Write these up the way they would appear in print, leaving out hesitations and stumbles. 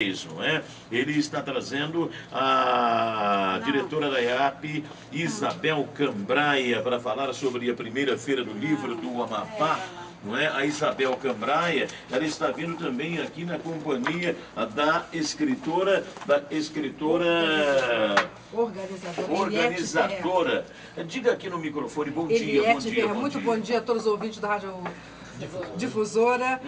Não é? Ele está trazendo a diretora da IAP, Isabel Cambraia, para falar sobre a primeira feira do livro do Amapá. Não é? A Isabel Cambraia, ela está vindo também aqui na companhia da escritora organizadora. Diga aqui no microfone, bom dia, bom dia. Muito bom dia a todos os ouvintes da Rádio Difusora.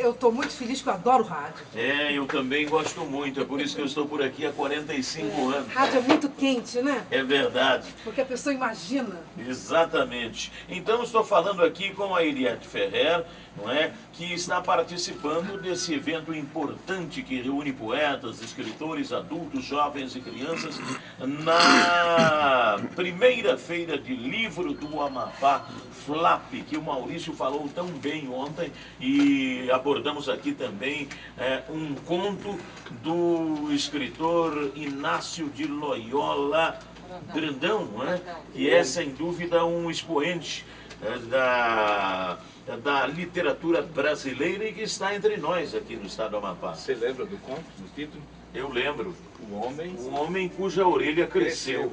Eu estou muito feliz, que eu adoro rádio. Eu também gosto muito, é por isso que eu estou por aqui há 45 anos. Rádio é muito quente, né? É verdade. Porque a pessoa imagina. Exatamente. Então estou falando aqui com a Eliette Ferrer, não é? Que está participando desse evento importante que reúne poetas, escritores, adultos, jovens e crianças na primeira feira de livro do Amapá, FLAP, que o Maurício falou tão bem ontem, e abordamos aqui também um conto do escritor Inácio de Loyola Brandão, né? Que é sem dúvida um expoente da literatura brasileira e que está entre nós aqui no estado do Amapá. Você lembra do conto, do título? Eu lembro. O homem cuja orelha cresceu.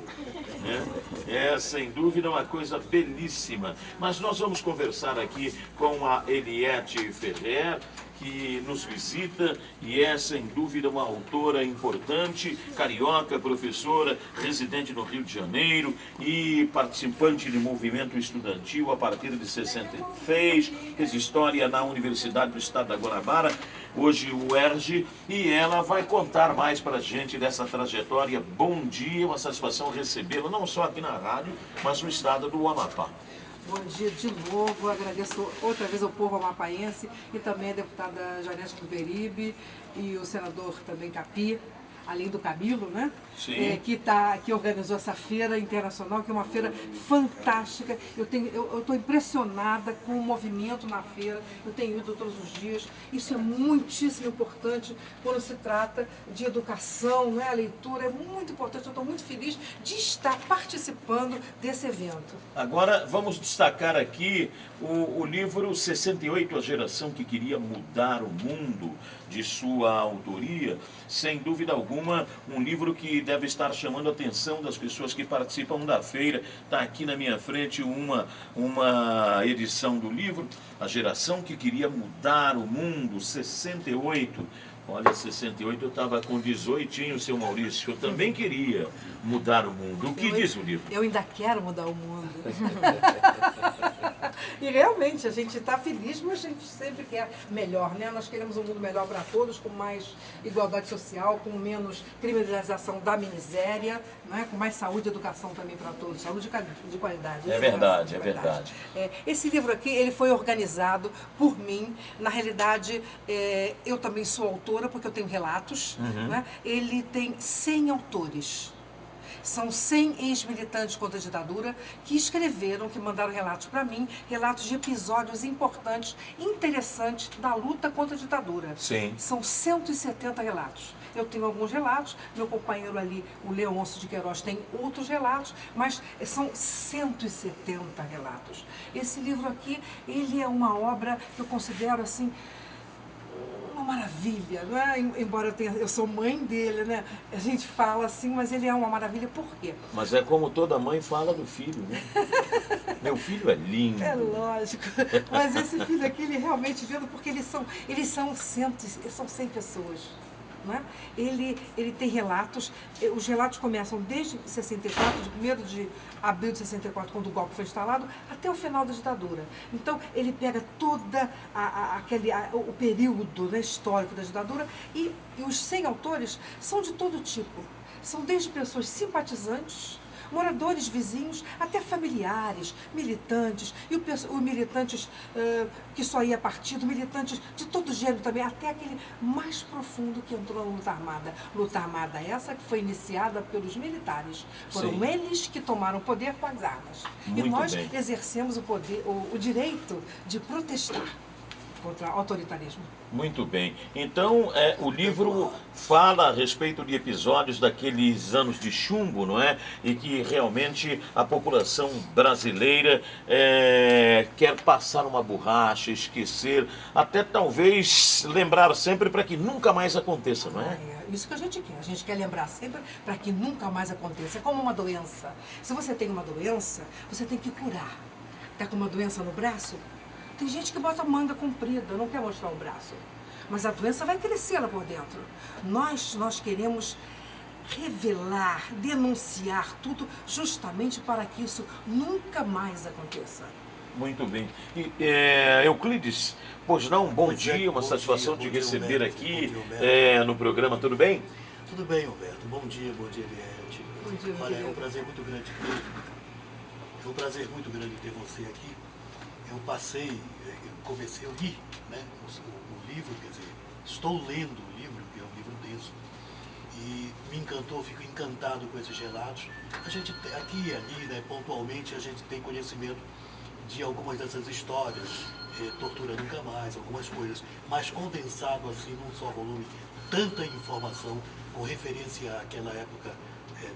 Né? É sem dúvida uma coisa belíssima. Mas nós vamos conversar aqui com a Eliette Ferrer, que nos visita e é sem dúvida uma autora importante, carioca, professora, residente no Rio de Janeiro e participante de movimento estudantil a partir de 63, fez história na Universidade do Estado da Guanabara, hoje o UERJ, e ela vai contar mais para a gente dessa trajetória. Bom dia, uma satisfação recebê-la, não só aqui na rádio, mas no estado do Amapá. Bom dia de novo, agradeço outra vez ao povo amapaense e também a deputada Janete Cuperibe e o senador também Capi, além do Camilo, né? Sim. Que organizou essa feira internacional, que é uma feira fantástica. Eu estou impressionada com o movimento na feira, eu tenho ido todos os dias. Isso é muitíssimo importante quando se trata de educação, né? A leitura é muito importante. Eu estou muito feliz de estar participando desse evento. Agora vamos destacar aqui o livro 68, A Geração que Queria Mudar o Mundo, de sua autoria. Sem dúvida alguma, um livro que deve estar chamando a atenção das pessoas que participam da feira. Está aqui na minha frente uma edição do livro, A Geração que Queria Mudar o Mundo, 68. Olha, 68 eu estava com 18, seu Maurício. Eu também queria mudar o mundo. O que diz o livro? Eu ainda quero mudar o mundo. E realmente a gente está feliz, mas a gente sempre quer melhor, né? Nós queremos um mundo melhor para todos, com mais igualdade social, com menos criminalização da miséria, né? Com mais saúde e educação também para todos, saúde de qualidade. É verdade, é verdade. Esse livro aqui, ele foi organizado por mim. Na realidade, eu também sou autora, porque eu tenho relatos. Né? Ele tem 100 autores. São 100 ex-militantes contra a ditadura que escreveram, que mandaram relatos para mim, relatos de episódios importantes, interessantes da luta contra a ditadura. Sim. São 170 relatos. Eu tenho alguns relatos, meu companheiro ali, o Leôncio de Queiroz, tem outros relatos, mas são 170 relatos. Esse livro aqui, ele é uma obra que eu considero assim, uma maravilha, não é? Embora eu sou mãe dele, né? A gente fala assim, mas ele é uma maravilha. Por quê? Mas é como toda mãe fala do filho, né? Meu filho é lindo. É lógico. Mas esse filho aqui, ele realmente vendo, porque eles são 100 pessoas. Né? Ele tem relatos, os relatos começam desde 64, de 1º de abril de 64, quando o golpe foi instalado, até o final da ditadura. Então, ele pega toda o período, né, histórico da ditadura e os 100 autores são de todo tipo. São desde pessoas simpatizantes, moradores vizinhos, até familiares, militantes, e os militantes que só ia a partido, militantes de todo gênero também, até aquele mais profundo que entrou na luta armada. Luta armada essa que foi iniciada pelos militares. Foram Sim. eles que tomaram o poder com as armas. Muito e nós bem. exercemos o direito de protestar. contra o autoritarismo. Muito bem. Então, o livro fala a respeito de episódios daqueles anos de chumbo, não é? E que realmente a população brasileira quer passar uma borracha, esquecer, até talvez lembrar sempre para que nunca mais aconteça, não é? É isso que a gente quer. A gente quer lembrar sempre para que nunca mais aconteça. É como uma doença. Se você tem uma doença, você tem que curar. Está com uma doença no braço? Tem gente que bota manga comprida, não quer mostrar o braço. Mas a doença vai crescer lá por dentro. Nós queremos revelar, denunciar tudo justamente para que isso nunca mais aconteça. Muito bem. E, Euclides, pois não, bom dia, uma satisfação te receber Humberto, aqui bom dia, Humberto. no programa, tudo bem? Tudo bem, Humberto. Bom dia, Eliette. Bom dia, Olha, é querido. um prazer muito grande ter você aqui. Eu comecei a ler, né, o livro, quer dizer, estou lendo o livro, que é um livro denso, e me encantou, fico encantado com esses relatos. A gente, aqui e ali, né, pontualmente, a gente tem conhecimento de algumas dessas histórias, Tortura Nunca Mais, algumas coisas, mas condensado assim num só volume, tanta informação com referência àquela época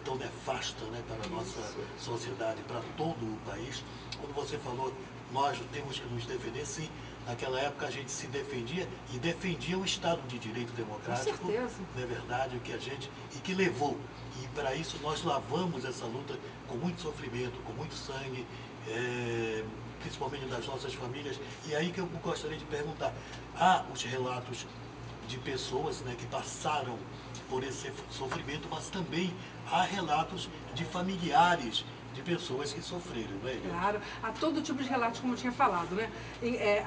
tão nefasta, né, para a nossa sociedade, para todo o país. Quando você falou, nós temos que nos defender, sim, naquela época a gente se defendia e defendia o Estado de Direito Democrático, Com certeza. não é verdade, e que levou. E para isso nós lavamos essa luta com muito sofrimento, com muito sangue, principalmente das nossas famílias. E aí que eu gostaria de perguntar, há os relatos de pessoas, né, que passaram por esse sofrimento, mas também há relatos de familiares de pessoas que sofreram, não é, Eliette? Claro, há todo tipo de relatos, como eu tinha falado, né?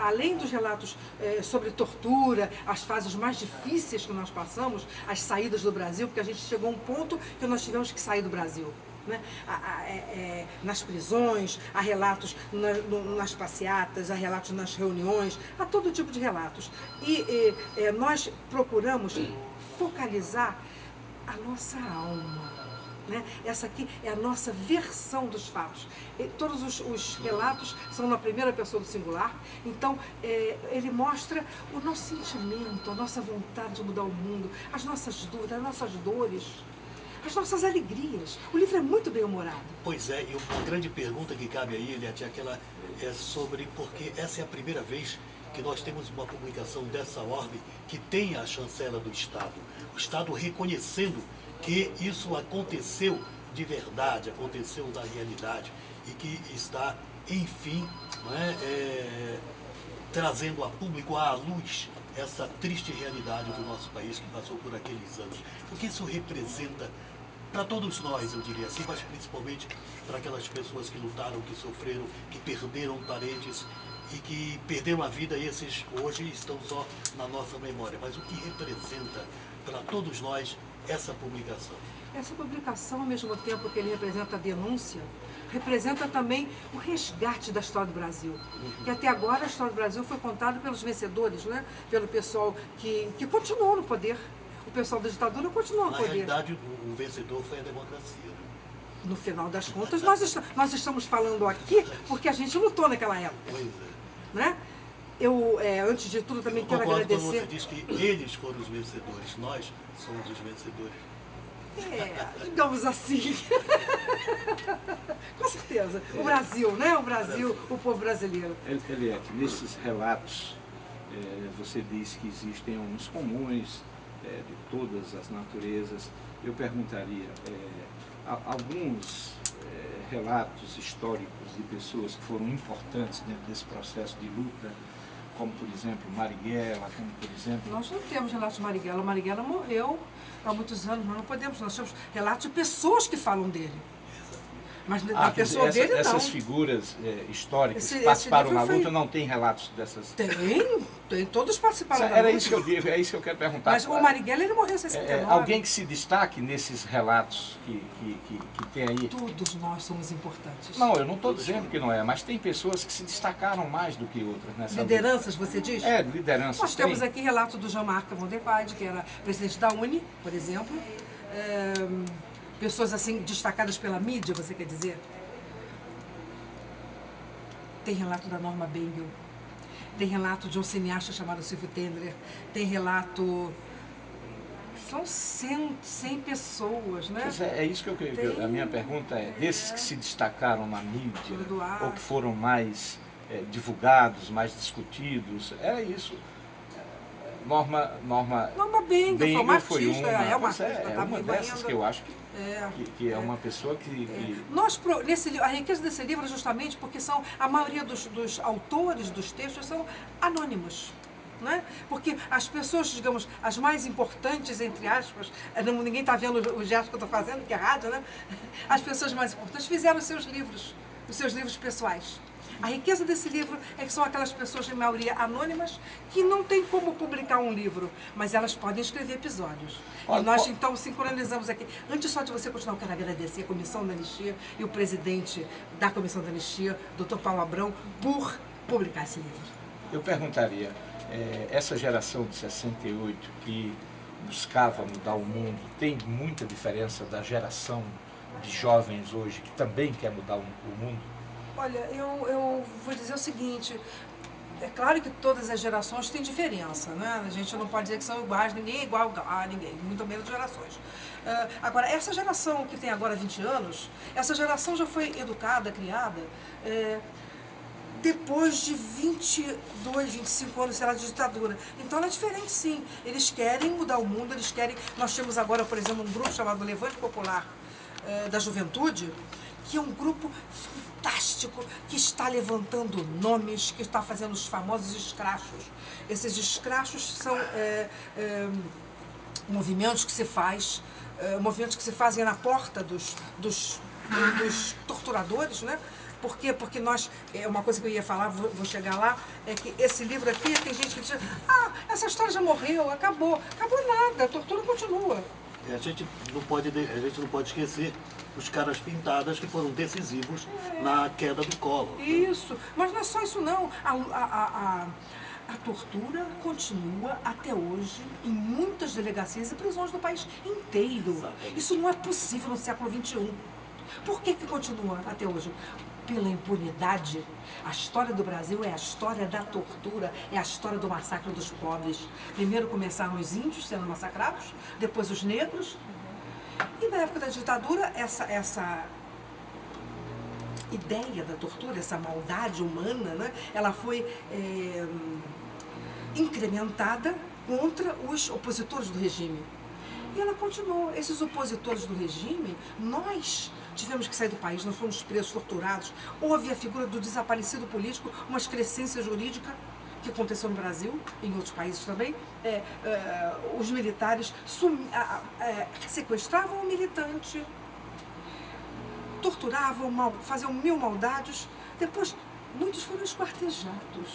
Além dos relatos sobre tortura, as fases mais difíceis que nós passamos, as saídas do Brasil, porque a gente chegou a um ponto que nós tivemos que sair do Brasil. Né? Nas prisões, há relatos nas passeatas, há relatos nas reuniões, há todo tipo de relatos. E nós procuramos focalizar a nossa alma. Né? Essa aqui é a nossa versão dos fatos. Todos os relatos são na primeira pessoa do singular, então ele mostra o nosso sentimento, a nossa vontade de mudar o mundo, as nossas dúvidas, as nossas dores, as nossas alegrias. O livro é muito bem humorado. Pois é, e uma grande pergunta que cabe aí, Eliette, é sobre porque essa é a primeira vez que nós temos uma publicação dessa ordem que tem a chancela do Estado. O Estado reconhecendo que isso aconteceu de verdade, aconteceu na realidade e que está, enfim, não é, trazendo a público, à luz, essa triste realidade do nosso país que passou por aqueles anos. O que isso representa para todos nós, eu diria assim, mas principalmente para aquelas pessoas que lutaram, que sofreram, que perderam parentes e que perderam a vida, e esses hoje estão só na nossa memória. Mas o que representa para todos nós essa publicação? Essa publicação, ao mesmo tempo que ele representa a denúncia, representa também o resgate da história do Brasil. Que até agora a história do Brasil foi contada pelos vencedores, né? Pelo pessoal que continuou no poder. O pessoal da ditadura continuou no Na poder. realidade, o vencedor foi a democracia. Né? No final das contas, nós estamos falando aqui porque a gente lutou naquela época. Pois é. Né? Antes de tudo, também quero Concordo quando agradecer. você diz que eles foram os vencedores, nós somos os vencedores. Digamos assim. Com certeza. O Brasil, né? O Brasil, o povo brasileiro. Eliette, nesses relatos, você diz que existem uns comuns de todas as naturezas. Eu perguntaria, alguns relatos históricos de pessoas que foram importantes dentro desse processo de luta, como, por exemplo, Marighella, como, por exemplo... Nós não temos relatos de Marighella. Marighella morreu há muitos anos, nós não podemos. Nós temos relatos de pessoas que falam dele. Mas da pessoa dele, não. Essas figuras históricas que Esse participaram na livro luta foi... não tem relatos dessas... Tem, todos participaram da luta. Era isso que eu digo, é isso que eu quero perguntar. Mas o Marighella, ele morreu em 69. Alguém que se destaque nesses relatos que tem aí? Todos nós somos importantes. Não, eu não estou dizendo que não é, mas tem pessoas que se destacaram mais do que outras nessa Lideranças, você diz? Lideranças. Nós temos aqui relato do Jean-Marc Van der Weyde, que era presidente da UNE, por exemplo. Pessoas assim destacadas pela mídia, você quer dizer? Tem relato da Norma Bengel. tem relato de um cineasta chamado Silvio Tendler, tem relato... São 100 pessoas, né? Pois é isso que eu queria. A minha pergunta é, desses que se destacaram na mídia, ou que foram mais divulgados, mais discutidos, era isso. Norma Benga foi uma, é uma artista, é uma dessas ainda. que eu acho que é uma pessoa que... A riqueza desse livro é justamente porque a maioria dos autores dos textos são anônimos. Né? Porque as pessoas, digamos, as mais importantes, entre aspas, ninguém está vendo o gesto que eu estou fazendo, que é rádio, né? As pessoas mais importantes fizeram os seus livros pessoais. A riqueza desse livro é que são aquelas pessoas, em maioria, anônimas, que não tem como publicar um livro, mas elas podem escrever episódios. E nós, então, sincronizamos aqui. Antes só de você continuar, eu quero agradecer a Comissão da Anistia e o presidente da Comissão da Anistia, Dr. Paulo Abrão, por publicar esse livro. Eu perguntaria, essa geração de 68 que buscava mudar o mundo, tem muita diferença da geração de jovens hoje que também quer mudar o mundo? Olha, eu vou dizer o seguinte, é claro que todas as gerações têm diferença, né? A gente não pode dizer que são iguais, ninguém é igual a ninguém, muito menos gerações. Agora, essa geração que tem agora 20 anos, essa geração já foi educada, criada, depois de 22, 25 anos, sei lá, de ditadura. Então ela é diferente, sim. Eles querem mudar o mundo, eles querem... Nós temos agora, por exemplo, um grupo chamado Levante Popular da Juventude, que é um grupo fantástico, que está levantando nomes, que está fazendo os famosos escrachos. Esses escrachos são movimentos que se fazem na porta dos torturadores, né? Por quê? Porque nós, uma coisa que eu ia falar, vou chegar lá, é que esse livro aqui, tem gente que diz, essa história já morreu, acabou. Acabou nada, a tortura continua. A gente não pode esquecer os caras pintadas que foram decisivos na queda do Collor. Isso, mas não é só isso não. A tortura continua até hoje em muitas delegacias e prisões do país inteiro. Exatamente. Isso não é possível no século XXI. Por que continua até hoje? Pela impunidade. A história do Brasil é a história da tortura, é a história do massacre dos pobres. Primeiro começaram os índios sendo massacrados, depois os negros. E na época da ditadura, essa ideia da tortura, essa maldade humana, né, ela foi incrementada contra os opositores do regime. E ela continuou. Esses opositores do regime, nós tivemos que sair do país, nós fomos presos, torturados. Houve a figura do desaparecido político, uma excrescência jurídica que aconteceu no Brasil, em outros países também. Os militares sequestravam o militante, torturavam, faziam 1000 maldades. Depois, muitos foram esquartejados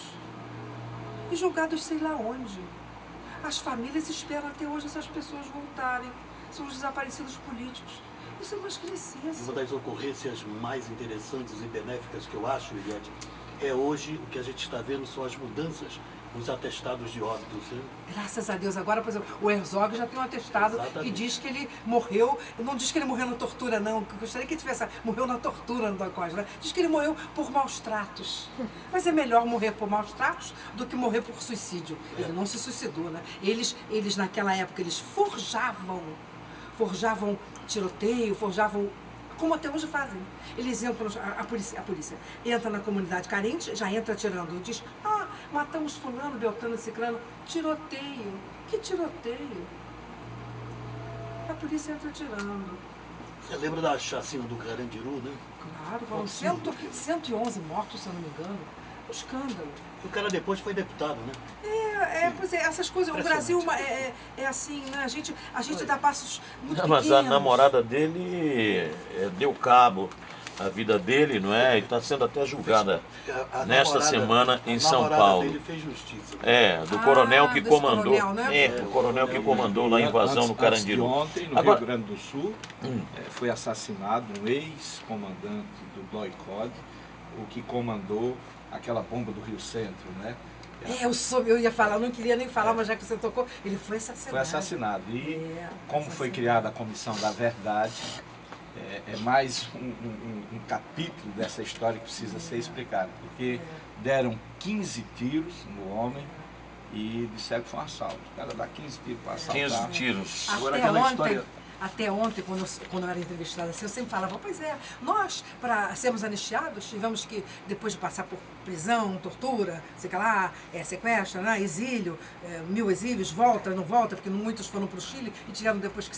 e julgados sei lá onde. As famílias esperam até hoje essas pessoas voltarem. São os desaparecidos políticos. Isso é uma excrescência. Uma das ocorrências mais interessantes e benéficas que eu acho, Eliette, é hoje o que a gente está vendo são as mudanças nos atestados de óbito. Graças a Deus. Agora, por exemplo, o Herzog já tem um atestado que diz que ele morreu, não diz que ele morreu na tortura, não, que eu gostaria que ele tivesse, morreu na tortura no da Costa, né? Diz que ele morreu por maus tratos. Mas é melhor morrer por maus tratos do que morrer por suicídio. Ele não se suicidou, né? Eles naquela época, eles forjavam tiroteio, forjavam, como até hoje fazem. Eles entram, a polícia entra na comunidade carente, já entra atirando, diz, matamos fulano, beltrano, ciclano, tiroteio. Que tiroteio? A polícia entra atirando. Você lembra da chacina do Carandiru, né? Claro, foram 111 mortos, se eu não me engano. Um escândalo. O cara depois foi deputado, né? Pois é, essas coisas, o Brasil é assim, né? A gente dá passos muito pequenos. Mas a namorada dele deu cabo a vida dele, não é? E está sendo até julgada nesta semana em São Paulo. Dele fez justiça. Do coronel que comandou. Coronel, né? Do coronel que comandou lá a invasão no Carandiru. Ontem, no Rio Grande do Sul, foi assassinado um ex-comandante do DOI-CODE, o que comandou aquela bomba do Rio Centro, né? Eu ia falar, eu não queria nem falar, mas já que você tocou, ele foi assassinado. Foi assassinado. E como foi criada a Comissão da Verdade, é mais um capítulo dessa história que precisa ser explicado, porque deram 15 tiros no homem e disseram que foi um assalto. O cara dá 15 tiros para assaltar. 15 tiros. Agora Até aquela ontem, história... até ontem, quando eu era entrevistada assim, eu sempre falava, pois é, nós, para sermos anistiados, tivemos que, depois de passar por prisão, tortura, sei que lá, sequestro, né, exílio, 1000 exílios, volta, não volta, porque muitos foram para o Chile e tiveram depois que